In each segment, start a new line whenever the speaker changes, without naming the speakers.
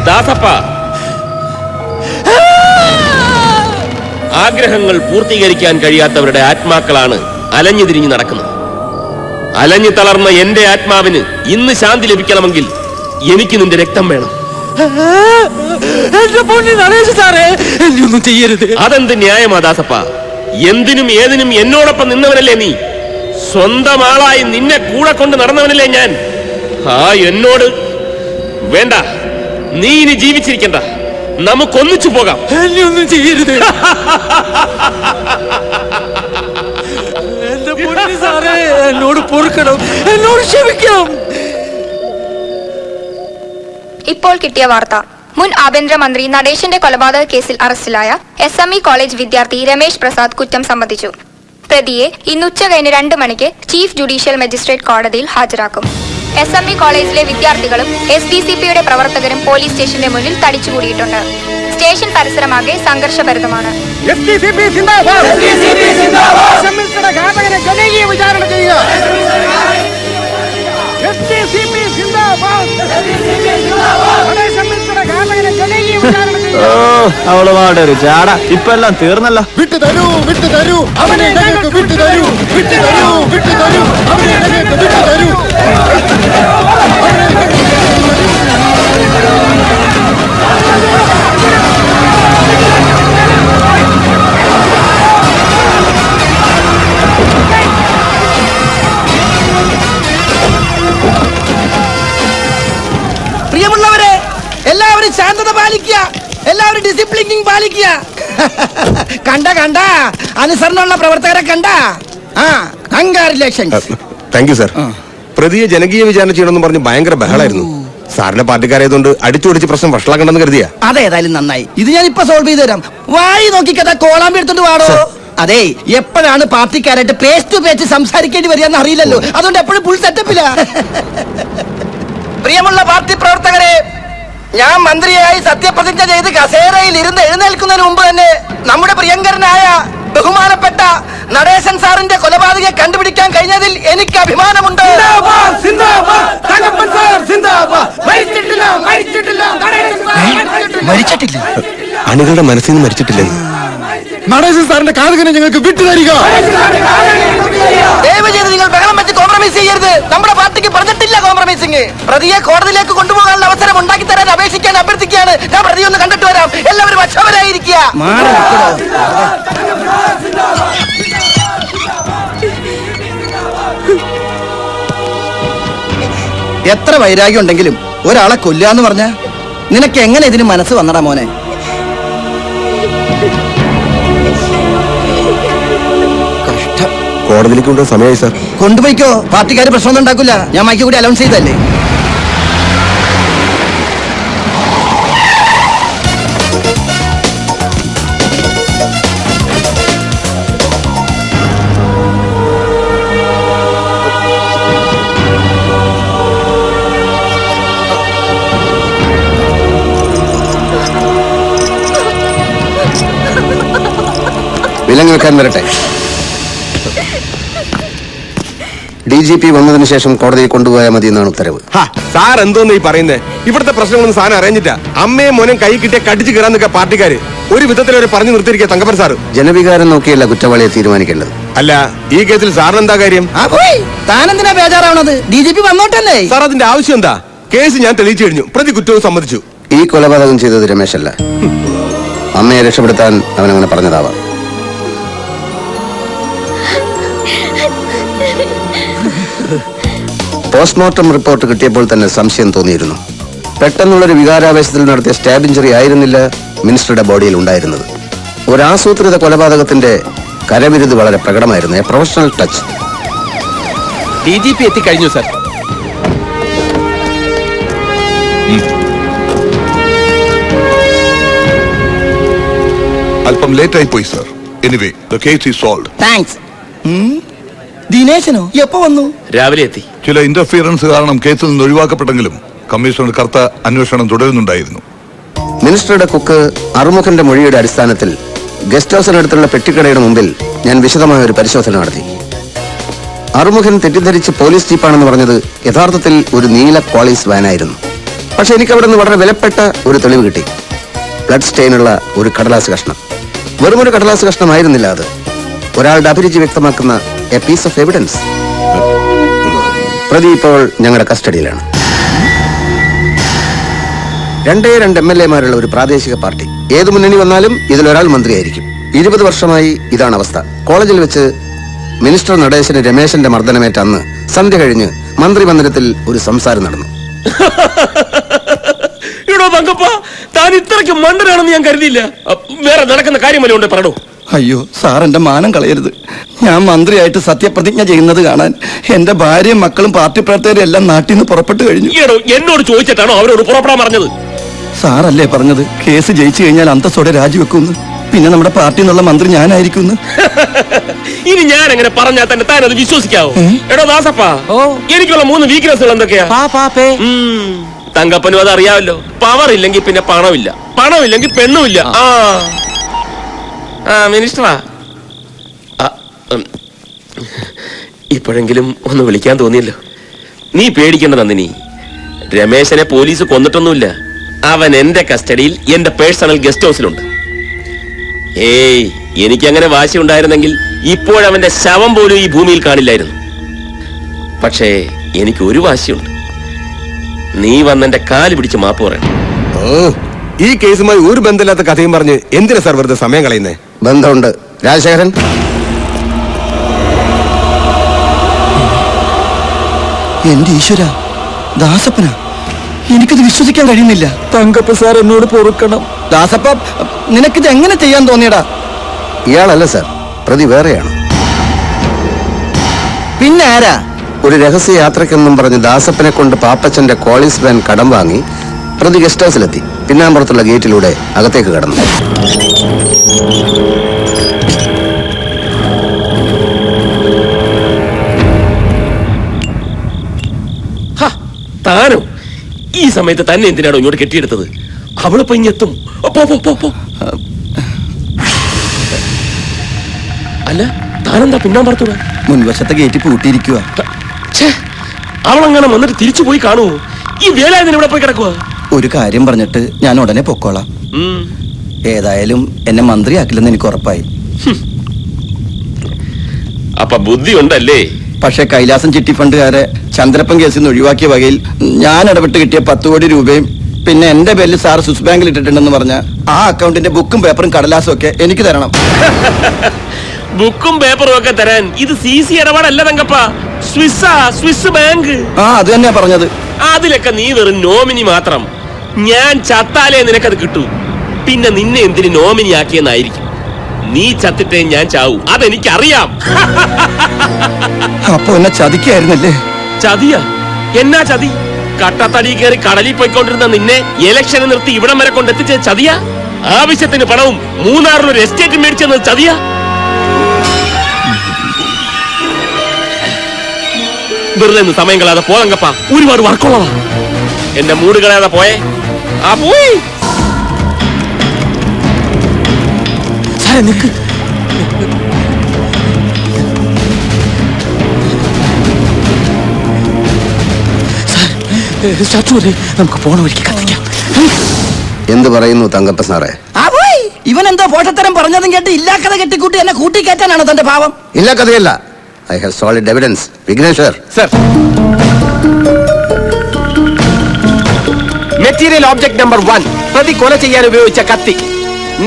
ദാസപ്പ, ആഗ്രഹങ്ങൾ പൂർത്തീകരിക്കാൻ കഴിയാത്തവരുടെ ആത്മാക്കളാണ് അലഞ്ഞു തിരിഞ്ഞു നടക്കുന്നത്. അലഞ്ഞു തളർന്ന എന്റെ ആത്മാവിന് ഇന്ന് ശാന്തി ലഭിക്കണമെങ്കിൽ എനിക്ക് നിന്റെ രക്തം വേണം. അതെന്ത് ന്യായമാ ദാസപ്പ? എന്തിനും ഏതിനും എന്നോടൊപ്പം നിന്നവനല്ലേ നീ? സ്വന്തം ആളായി നിന്നെ കൂടെ കൊണ്ട് നടന്നവനല്ലേ ഞാൻ? എന്നോട് വേണ്ട, നീ ഇനി ജീവിച്ചിരിക്കണ്ട, നമുക്കൊന്നിച്ചു പോകാം.
ഒന്നും ചെയ്യരുത്. എന്നോട് പൊറുക്കണം, എന്നോട് ക്ഷമിക്കണം.
ഇപ്പോൾ കിട്ടിയ വാർത്ത. മുൻ ആഭ്യന്തരമന്ത്രി നടേശന്റെ കൊലപാതക കേസിൽ അറസ്റ്റിലായ SME കോളേജ് വിദ്യാർത്ഥി രമേശ് പ്രസാദ് കുറ്റം സമ്മതിച്ചു. പ്രതിയെ ഇന്ന് ഉച്ചകഴിഞ്ഞ് 2 മണിക്ക് ചീഫ് ജുഡീഷ്യൽ മജിസ്ട്രേറ്റ് കോടതിയിൽ ഹാജരാക്കും. SME കോളേജിലെ വിദ്യാർത്ഥികളും SDCPയുടെ പ്രവർത്തകരും പോലീസ് സ്റ്റേഷന്റെ മുന്നിൽ തടിച്ചുകൂടിയിട്ടുണ്ട്. സ്റ്റേഷൻ പരിസരമാകെ സംഘർഷഭരിതമാണ്.
അവളുമാരുടെ ഒരു ചാട ഇപ്പൊ എല്ലാം തീർന്നല്ലോ.
വിട്ടു തരൂ, വിട്ടു തരൂ, അവനെ വിട്ടു തരൂ, വിട്ടു തരൂ, വിട്ടു തരൂ, അവനെ വിട്ടു തരൂ.
പ്രിയമുള്ളവരെ, എല്ലാവരും ശാന്തത പാലിക്കുക, എല്ലാവരും ഡിസിപ്ലിനിങ് പാലിക്കുക. കണ്ട അനുസരണമുള്ള പ്രവർത്തകരെ കണ്ട. കൺഗ്രാറ്റുലേഷൻസ്.
Thank you sir. പ്രതിയെ ജനകീയ വിചാരണ ചെയ്യണമെന്ന് പറഞ്ഞ് ഭയങ്കര ബഹളായിരുന്നു. സാറിന്റെ പാർട്ടിക്കാരായതുകൊണ്ട് അടിച്ചോടിച്ച് പ്രശ്നം വഷളാക്കണ്ടെന്ന് കരുതിയാ.
അതേതായാലും നന്നായി. ഇത് ഞാൻ ഇപ്പൊ സോൾവ് ചെയ്ത് തരാം. വായി നോക്കിക്കഥ കോളാമ്പി എടുത്തോണ്ട് വാടോ. അതെ, എപ്പോഴാണ് പാർട്ടിക്കാരായിട്ട് പേസ് ടു പേസ് സംസാരിക്കേണ്ടി വരികയെന്ന് അറിയില്ലല്ലോ. അതുകൊണ്ട് എപ്പോഴും ഫുൾ സെറ്റപ്പില്ല. പ്രിയമുള്ള പാർട്ടി പ്രവർത്തകരെ, ഞാൻ മന്ത്രിയായി സത്യപ്രതിജ്ഞ ചെയ്ത് കസേരയിൽ ഇരുന്ന് എഴുന്നേൽക്കുന്നതിന് മുമ്പ് തന്നെ നമ്മുടെ പ്രിയങ്കരനായ ബഹുമാനപ്പെട്ട നടേശൻ സാറിന്റെ കൊലപാതകയെ കണ്ടുപിടിക്കാൻ കഴിഞ്ഞതിൽ എനിക്ക് അഭിമാനമുണ്ട്.
മരിച്ചിട്ടില്ല, അണികളുടെ മനസ്സിൽ നിന്ന് മരിച്ചിട്ടില്ലെന്ന്.
നടേശൻ സാറിന്റെ കാതകനെ ഞങ്ങൾക്ക് വിട്ടുതരിക.
ദയവ് ചെയ്ത് നിങ്ങൾ ബഹളം വെച്ച് കോംപ്രമൈസ് ചെയ്യരുത്. നമ്മുടെ പാർട്ടിക്ക് പറഞ്ഞിട്ടില്ല കോംപ്രമൈസിങ്. പ്രതിയെ കോടതിയിലേക്ക് കൊണ്ടുപോകാനുള്ള അവസരം ഉണ്ടാക്കി തരാൻ അപേക്ഷിക്കാൻ അഭ്യർത്ഥിക്കുകയാണ്. ഞാൻ പ്രതി ഒന്ന് കണ്ടിട്ട് വരാം. എല്ലാവരും അക്ഷമരായിരിക്കുക. എത്ര വൈരാഗ്യം ഉണ്ടെങ്കിലും ഒരാളെ കൊല്ലാന്ന് പറഞ്ഞ നിനക്ക് എങ്ങനെ ഇതിന് മനസ്സ് വന്നടാ മോനെ?
കോടതിയിലേക്ക് കൊണ്ടുപോകാൻ സമയമായി സാർ.
കൊണ്ടുപോയിക്കോ, പാർട്ടിക്കാര് പ്രശ്നമൊന്നും ഉണ്ടാക്കില്ല. ഞാൻ മൈക്ക് കൂടി അലൗൺസ് ചെയ്തല്ലേ.
വിലങ്ങ് വെക്കാൻ വരട്ടെ. DGP വന്നതിന് ശേഷം കോടതിയിൽ കൊണ്ടുപോയാൽ മതി എന്നാണ് ഉത്തരവ്.
സാർ എന്തോന്ന് ഈ പറയുന്നത്? ഇവിടുത്തെ പ്രശ്നങ്ങളൊന്നും സാധനം അറിഞ്ഞിട്ടാ. അമ്മയും മോനും കൈ കിട്ടിയ കടിച്ചു കയറാൻ നിൽക്കുക പാർട്ടിക്കാര്. ഒരു വിധത്തിൽ അവരെ പറഞ്ഞു നിർത്തിയിരിക്കുക തങ്കപ്പൻ സാറ്.
ജനവികാരം നോക്കിയല്ല കുറ്റവാളിയെ തീരുമാനിക്കേണ്ടത്.
അല്ല, ഈ കേസിൽ സാറിന് എന്താ കാര്യം?
താനെന്തിനാ ബേജാറാവണത്? DGP വന്നോട്ടല്ലേ.
സാർ, അതിന്റെ ആവശ്യം എന്താ? കേസ് ഞാൻ തെളിയിച്ചു കഴിഞ്ഞു. പ്രതി കുറ്റവും സമ്മതിച്ചു.
ഈ കൊലപാതകം ചെയ്തത് രമേശല്ല. അമ്മയെ രക്ഷപ്പെടുത്താൻ അവനങ്ങനെ പറഞ്ഞതാവാം. പോസ്റ്റ്മോർട്ടം റിപ്പോർട്ട് കിട്ടിയപ്പോൾ തന്നെ സംശയം തോന്നിയിരുന്നു. പെട്ടെന്നുള്ളൊരു വികാരാവേശത്തിൽ നടത്തിയ സ്റ്റാബ് ഇഞ്ചറി ആയിരുന്നില്ല മിനിസ്റ്ററുടെ ബോഡിയിൽ ഉണ്ടായിരുന്നത്. ഒരാസൂത്രിത കൊലപാതകത്തിന്റെ കരവിരുത് വളരെ പ്രകടമായിരുന്നു. A professional touch.
DGP എത്തിക്കഴിഞ്ഞു സർ.
അല്പം ലേറ്റ് ആയി പോയി sir. Anyway the case is solved.
Thanks. ദിനേശനോ എപ്പോ വന്നു?
രാവിലെ എത്തി.
ചില ഇന്റർഫിയറൻസ് കാരണം കേസിൽ നിന്ന് ഒഴിവാക്കപ്പെട്ടെങ്കിലും കമ്മീഷണർ കർത്ത അന്വേഷണം തുടരുന്നുണ്ടായിരുന്നു.
മിനിസ്റ്ററുടെ കുക്ക് അറുമുഖന്റെ മൊഴിയുടെ അടിസ്ഥാനത്തിൽ ഗസ്റ്റ് ഹൗസിനടുത്തുള്ള പെട്ടിക്കടയുടെ മുമ്പിൽ ഞാൻ വിശദമായ ഒരു പരിശോധന നടത്തി. അറുമുഖൻ തെറ്റിദ്ധരിച്ച് പോലീസ് ജീപ്പാണെന്ന് പറഞ്ഞത് യഥാർത്ഥത്തിൽ ഒരു നീല ക്വാളിസ് വാനായിരുന്നു. പക്ഷെ എനിക്ക് അവിടെ നിന്ന് വളരെ വിലപ്പെട്ട ഒരു തെളിവ് കിട്ടി. ബ്ലഡ് സ്റ്റെയിനുള്ള ഒരു കടലാസ് കഷ്ണം. വെറുമൊരു കടലാസ് കഷ്ണമായിരുന്നില്ല അത്. ഒരാളുടെ അഭിരുചി വ്യക്തമാക്കുന്ന എ പീസ് ഓഫ് എവിഡൻസ്. പ്രതി ഇപ്പോൾ ഞങ്ങളുടെ കസ്റ്റഡിയിലാണ്. 2 MLA-മാരുള്ള ഒരു പ്രാദേശിക പാർട്ടി. ഏത് മുന്നണി വന്നാലും ഇതിലൊരാൾ മന്ത്രിയായിരിക്കും. 20 വർഷമായി ഇതാണ് അവസ്ഥ. കോളേജിൽ വെച്ച് മിനിസ്റ്റർ നടേശന് രമേശന്റെ മർദ്ദനമേറ്റ അന്ന് സന്ധ്യ കഴിഞ്ഞ് മന്ത്രിമന്ദിരത്തിൽ ഒരു സംസാരം നടന്നു.
ഇടോ തങ്കപ്പ, താൻ ഇത്രയ്ക്ക് മണ്ടനാണെന്ന് ഞാൻ കരുതിയില്ല. വേറെ നടക്കുന്ന കാര്യമല്ലേ ഉണ്ട്, പറടോ.
അയ്യോ സാർ, എന്റെ മാനം കളയരുത്. ഞാൻ മന്ത്രിയായിട്ട് സത്യപ്രതിജ്ഞ ചെയ്യുന്നത് കാണാൻ എന്റെ ഭാര്യയും മക്കളും പാർട്ടി പ്രവർത്തകരും എല്ലാം നാട്ടിൽ നിന്ന് പുറപ്പെട്ടു കഴിഞ്ഞു.
ഈടോ എന്നോട് ചോദിച്ചിട്ടാണോ അവരോട് പുറപ്പെടാൻ പറഞ്ഞത്?
സാറല്ലേ പറഞ്ഞത് കേസ് ജയിച്ചു കഴിഞ്ഞാൽ അന്തസ്സോടെ രാജിവെക്കുന്നു, പിന്നെ നമ്മുടെ പാർട്ടി എന്നുള്ള മന്ത്രി ഞാനായിരിക്കുന്നു.
ഇനി ഞാൻ എങ്ങനെ പറഞ്ഞാൽ തന്നെ താൻ അത് വിശ്വസിക്കാവോ? എടോ ദാസപ്പ, എനിക്കുള്ള 3 വീക്ക്നെസ്സുകൾ എന്തൊക്കെയാ? തങ്കപ്പനും അത് അറിയാമല്ലോ. പവർ ഇല്ലെങ്കിൽ പിന്നെ പണമില്ല, പണമില്ലെങ്കിൽ പെണ്ണുമില്ല. മിനിസ്റ്ററാ, ഇപ്പോഴെങ്കിലും ഒന്ന് വിളിക്കാൻ തോന്നിയല്ലോ. നീ പേടിക്കേണ്ട നന്ദിനി, രമേശനെ പോലീസ് കൊന്നിട്ടൊന്നുമില്ല. അവൻ എന്റെ കസ്റ്റഡിയിൽ എന്റെ പേഴ്സണൽ ഗസ്റ്റ് ഹൗസിലുണ്ട്. ഏയ്, എനിക്കങ്ങനെ വാശി ഉണ്ടായിരുന്നെങ്കിൽ ഇപ്പോഴവന്റെ ശവം പോലും ഈ ഭൂമിയിൽ കാണില്ലായിരുന്നു. പക്ഷേ എനിക്ക് ഒരു വാശിയുണ്ട്. നീ വന്നെന്റെ കാല് പിടിച്ച് മാപ്പ് പറയണം.
ഈ കേസുമായി ഒരു ബന്ധമില്ലാത്ത കഥയും പറഞ്ഞ് എന്തിനാ സാർ വെറുതെ സമയം കളയുന്നേ?
ബന്ധമുണ്ട്. രാജശേഖരൻ,
എന്റെ ഈശ്വര, ദാസപ്പന, എനിക്കത് വിശ്വസിക്കാൻ കഴിയുന്നില്ല. തങ്കപ്പ സാർ എന്നോട് പൊറുക്കണം. ദാസപ്പ, നിനക്കിത് എങ്ങനെ ചെയ്യാൻ തോന്നിയടാ?
ഇയാളല്ല സാർ, പ്രതി വേറെയാണ്.
പിന്നെ ആരാ?
ഒരു രഹസ്യ യാത്രക്കെന്നും പറഞ്ഞ് ദാസപ്പനെ കൊണ്ട് പാപ്പച്ചന്റെ കോളിസ് വാൻ കടം വാങ്ങി പ്രതി ഗസ്റ്റ് ഹൗസിലെത്തി. പിന്നാമ്പുറത്തുള്ള ഗേറ്റിലൂടെ അകത്തേക്ക് കടന്നു.
താനോ? ഈ സമയത്ത് തന്നെ എന്തിനാണോ ഇങ്ങോട്ട് കെട്ടിയെടുത്തത്? അവളിപ്പോ ഇങ്ങെത്തും. അല്ല, താനെന്താ പിന്നാമ്പുറത്തൂടെ?
മുൻവശത്തെ ഗേറ്റ് പൂട്ടിയിരിക്കുക.
അവളങ്ങനെ വന്നിട്ട് തിരിച്ചു പോയി കാണുമോ? ഈ വേലായുധൻ ഇവിടെ പോയി കിടക്കുക.
ഒരു കാര്യം പറഞ്ഞിട്ട് ഞാൻ ഉടനെ പൊക്കോളാം. ഏതായാലും എന്നെ മന്ത്രിയാക്കില്ലെന്ന് എനിക്ക് ഉറപ്പായി.
അപ്പൊ ബുദ്ധി ഉണ്ടല്ലേ?
പക്ഷെ കൈലാസം ചിട്ടി ഫണ്ടുകാരെ ചന്ദ്രപ്പൻ കേസിൽ നിന്ന് ഒഴിവാക്കിയ വകയിൽ ഞാൻ ഇടപെട്ട് കിട്ടിയ 10 കോടി രൂപയും പിന്നെ എന്റെ പേരിൽ സാർ സ്വിസ് ബാങ്കിൽ ഇട്ടിട്ടുണ്ടെന്ന് പറഞ്ഞ ആ അക്കൗണ്ടിന്റെ ബുക്കും പേപ്പറും കടലാസും ഒക്കെ എനിക്ക് തരണം.
ബുക്കും പേപ്പറും ഒക്കെ തരാൻ ഇത് CC ഇടപാടല്ല തങ്കപ്പ, സ്വിസ് ബാങ്ക്.
അത് തന്നെയാ പറഞ്ഞത്.
അതിലൊക്കെ നീ വെറും നോമിനി മാത്രം. ഞാൻ ചത്താലേ നിനക്കത് കിട്ടൂ. പിന്നെ നിന്നെ എന്തിന് നോമിനി ആക്കിയെന്നായിരിക്കും. നീ ചത്തിട്ടേ ഞാൻ ചാവൂ, അതെനിക്കറിയാം.
അപ്പൊ എന്നെ ചതിക്കായിരുന്നല്ലേ?
ചതിയാ? എന്നാ ചതി? കട്ടത്തടി കയറി കടലിൽ പോയിക്കൊണ്ടിരുന്ന നിന്നെ ഇലക്ഷന് നിർത്തി ഇവിടം വരെ കൊണ്ടെത്തിച്ച ചതിയാ? ആവശ്യത്തിന് പണവും മൂന്നാറിലൊരു എസ്റ്റേറ്റ് മേടിച്ചെന്നത് ചതിയാ? വെറുതെ സമയം കളയാതെ പോതങ്കപ്പ, ഒരുപാട് വർക്കുള്ളതാ. എന്റെ മൂട് കളയാതെ പോയേ. പോയി
നിക്ക്. നമുക്ക് പോണ വഴിക്ക് കത്തിക്കാം.
എന്ത് പറയുന്നു തങ്കപ്പ സാറേ?
ഇവൻ എന്താ പോഷത്തരം പറഞ്ഞതും കേട്ട് ഇല്ലാ കഥ കെട്ടിക്കൂട്ടി എന്നെ കൂട്ടിക്കയറ്റാനാണോ തന്റെ ഭാവം?
ഇല്ല, കഥയല്ല. I have solid evidence. Vigneshwar
sir, material object number 1, പ്രതി കൊല ചെയ്യാൻ ഉപയോഗിച്ച കത്തി.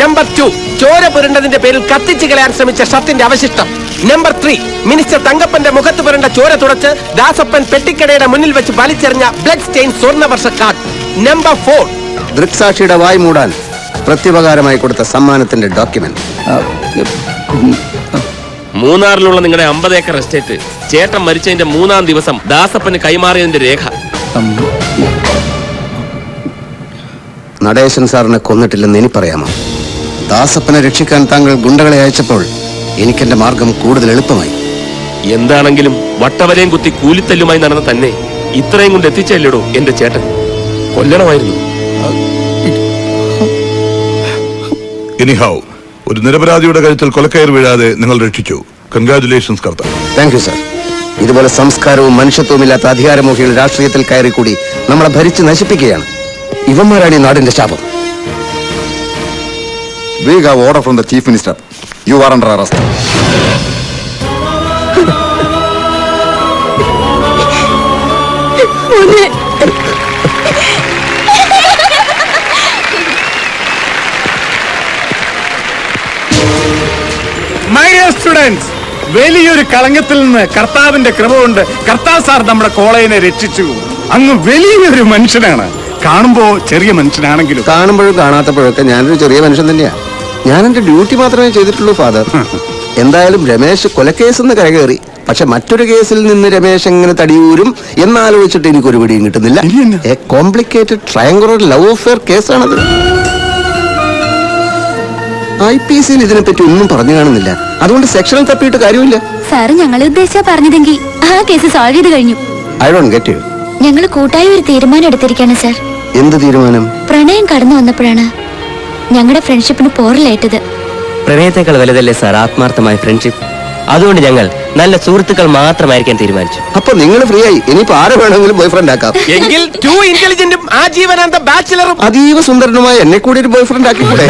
നമ്പർ 2, ചോര പുരണ്ടതിന്റെ പേരിൽ കത്തിച്ചു കളയാൻ ശ്രമിച്ച ഷർട്ടിന്റെ അവശിഷ്ടം. നമ്പർ 3, മിനിസ്റ്റർ തങ്കപ്പന്റെ മുഖത്ത് പുരണ്ട ചോര തുടച്ച് ദാസപ്പൻ പെട്ടിക്കടയുടെ മുന്നിൽ വെച്ച് വലിച്ചെറിഞ്ഞ blood stain Swarnavarsha card. Number 4,
ദൃക്സാക്ഷിയുടെ വായ് മൂടാൻ പ്രത്യുപകാരമായി കൊടുത്ത സമ്മാനത്തിന്റെ ഡോക്യുമെന്റ്.
മൂന്നാറിലുള്ള നിങ്ങളുടെ 50 ഏക്കർ എസ്റ്റേറ്റ് ചേട്ടൻ മരിച്ചതിന്റെ 3-ാം ദിവസം ദാസപ്പന് കൈമാറിയതിന്റെ രേഖ.
നടേശൻ സാറിനെ കൊന്നിട്ടില്ലെന്ന് ഇനി പറയാമോ? ദാസപ്പനെ രക്ഷിക്കാൻ താങ്കൾ ഗുണ്ടകളെ അയച്ചപ്പോൾ എനിക്കെന്റെ മാർഗം കൂടുതൽ എളുപ്പമായി.
എന്താണെങ്കിലും വട്ടവരെയും കുത്തി കൂലിത്തല്ലുമായി നടന്ന തന്നെ ഇത്രയും കൊണ്ട് എത്തിച്ചല്ലേടോ എന്റെ ചേട്ടൻ. കൊല്ലണമായിരുന്നു.
എനിഹാവ്, ഒരു നിരപരാധിയുടെ കഴുത്തിൽ കൊലക്കയർ വീഴാതെ നിങ്ങൾ രക്ഷിച്ചു. Congratulations Kartha.
Thank you sir. ഇതുപോലെ സംസ്കാരവും മനുഷ്യത്വവും ഇല്ലാത്ത അധികാരമോഹികൾ രാഷ്ട്രീയത്തിൽ കയറിക്കൂടി നമ്മളെ ഭരിച്ച് നശിപ്പിക്കുകയാണ്. ഇവന്മാരാണ് ഈ നാടിന്റെ ശാപം.
We have order from the Chief Minister. You are under arrest.
My dear students, വലിയൊരു കളങ്കത്തിൽ നിന്ന് കർത്താവിന്റെ കൃപ കൊണ്ട് കർത്താവ് സാർ നമ്മുടെ കോളേജിനെ രക്ഷിച്ചു. അങ്ങ് വലിയൊരു മനുഷ്യനാണ്. കാണുമ്പോ ചെറിയ മനുഷ്യനാണെങ്കിലും
കാണുമ്പോഴും കാണാത്തപ്പോഴൊക്കെ ഞാനൊരു ചെറിയ മനുഷ്യൻ തന്നെയാ. ഞാൻ എന്റെ ഡ്യൂട്ടി മാത്രമേ ചെയ്തിട്ടുള്ളൂ ഫാദർ. എന്തായാലും രമേശ് കൊലക്കേസ് നിന്ന് കരകയറി. പക്ഷെ മറ്റൊരു കേസിൽ നിന്ന് രമേശ് എങ്ങനെ തടിയൂരും എന്നാലോചിച്ചിട്ട് എനിക്കൊരു പിടിയും കിട്ടുന്നില്ല. A complicated triangular love affair കേസാണത്. IPC ഇതിനെപ്പറ്റി ഒന്നും പറഞ്ഞു കാണുന്നില്ല. അതുകൊണ്ട് സെക്ഷനിൽ തപ്പിയിട്ട് കാര്യമില്ല.
സാറ് ഞങ്ങളെ ഉദ്ദേശിച്ചാ പറഞ്ഞതെങ്കിൽ ആ കേസ് സോൾവ് ചെയ്ത് കഴിഞ്ഞു.
I don't get you.
ഞങ്ങൾ കൂട്ടായി ഒരു തീരുമാനം എടുത്തിരിക്കുകയാണ് സാർ.
എന്ത് തീരുമാനം?
പ്രണയം കടന്നു വന്നപ്പോഴാണ് ഞങ്ങളുടെ ഫ്രണ്ട്ഷിപ്പിന് പോറലേറ്റത്.
പ്രണയത്തെക്കാൾ വലുതല്ലേ സാർ ആത്മാർത്ഥമായ ഫ്രണ്ട്ഷിപ്പ്. അതുകൊണ്ട് ഞങ്ങൾ നല്ല സുഹൃത്തുക്കൾ മാത്രമായിരിക്കാൻ തീരുമാനിച്ചു.
അപ്പൊ നിങ്ങൾ ഫ്രീ ആയി. ഇനിയിപ്പോ ആരെ വേണമെങ്കിലും ബോയ് ഫ്രണ്ട് ആക്കാം.
എങ്കിൽ ടു ഇന്റലിജന്റും ആജീവനാന്ത ബാച്ചിലറും
അതീവ സുന്ദരനുമായ എന്നെ കൂടി ഒരു ബോയ് ഫ്രണ്ട് ആക്കിക്കൂടെ?